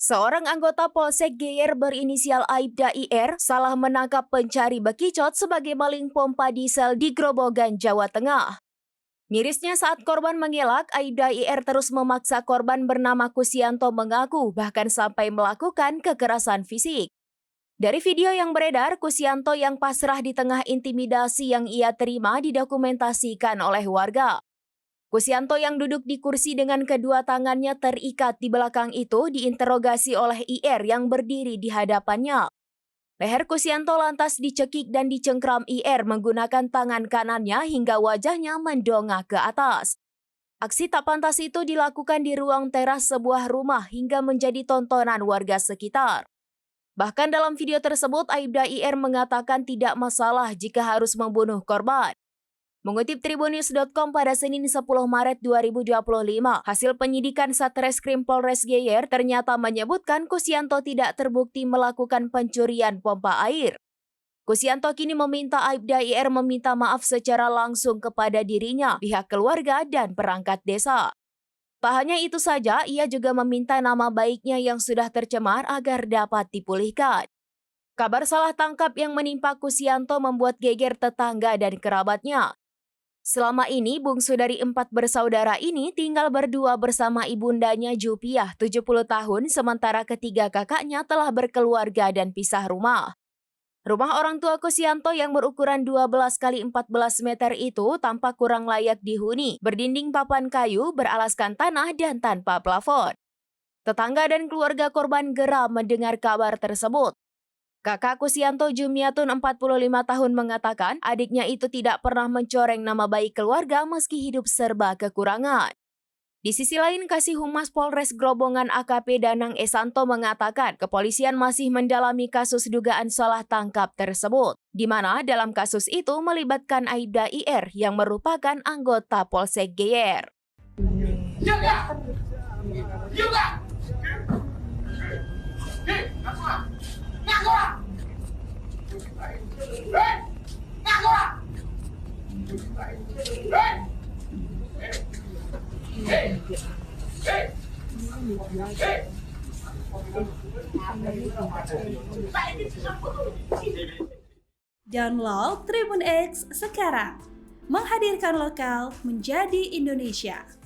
Seorang anggota Polsek Geyer berinisial Aibda IR salah menangkap pencari bekicot sebagai maling pompa diesel di Grobogan, Jawa Tengah. Mirisnya saat korban mengelak, Aibda IR terus memaksa korban bernama Kusianto mengaku bahkan sampai melakukan kekerasan fisik. Dari video yang beredar, Kusianto yang pasrah di tengah intimidasi yang ia terima didokumentasikan oleh warga. Kusianto yang duduk di kursi dengan kedua tangannya terikat di belakang itu diinterogasi oleh IR yang berdiri di hadapannya. Leher Kusianto lantas dicekik dan dicengkram IR menggunakan tangan kanannya hingga wajahnya mendongak ke atas. Aksi tak pantas itu dilakukan di ruang teras sebuah rumah hingga menjadi tontonan warga sekitar. Bahkan dalam video tersebut, Aibda IR mengatakan tidak masalah jika harus membunuh korban. Mengutip Tribunnews.com pada Senin 10 Maret 2025, hasil penyidikan Satreskrim Polres Geyer ternyata menyebutkan Kusianto tidak terbukti melakukan pencurian pompa air. Kusianto kini meminta Aibda IR meminta maaf secara langsung kepada dirinya, pihak keluarga, dan perangkat desa. Tak hanya itu saja, ia juga meminta nama baiknya yang sudah tercemar agar dapat dipulihkan. Kabar salah tangkap yang menimpa Kusianto membuat geger tetangga dan kerabatnya. Selama ini, bungsu dari 4 bersaudara ini tinggal berdua bersama ibundanya Jupiah, 70 tahun, sementara ketiga kakaknya telah berkeluarga dan pisah rumah. Rumah orang tua Kusianto yang berukuran 12 x 14 meter itu tampak kurang layak dihuni, berdinding papan kayu, beralaskan tanah, dan tanpa plafon. Tetangga dan keluarga korban geram mendengar kabar tersebut. Kakak Kusianto Jumiatun 45 tahun mengatakan adiknya itu tidak pernah mencoreng nama baik keluarga meski hidup serba kekurangan. Di sisi lain, Kasih Humas Polres Grobogan AKP Danang Esanto mengatakan kepolisian masih mendalami kasus dugaan salah tangkap tersebut, di mana dalam kasus itu melibatkan Aibda IR yang merupakan anggota Polsek Geyer. Download Tribun X sekarang, menghadirkan lokal menjadi Indonesia.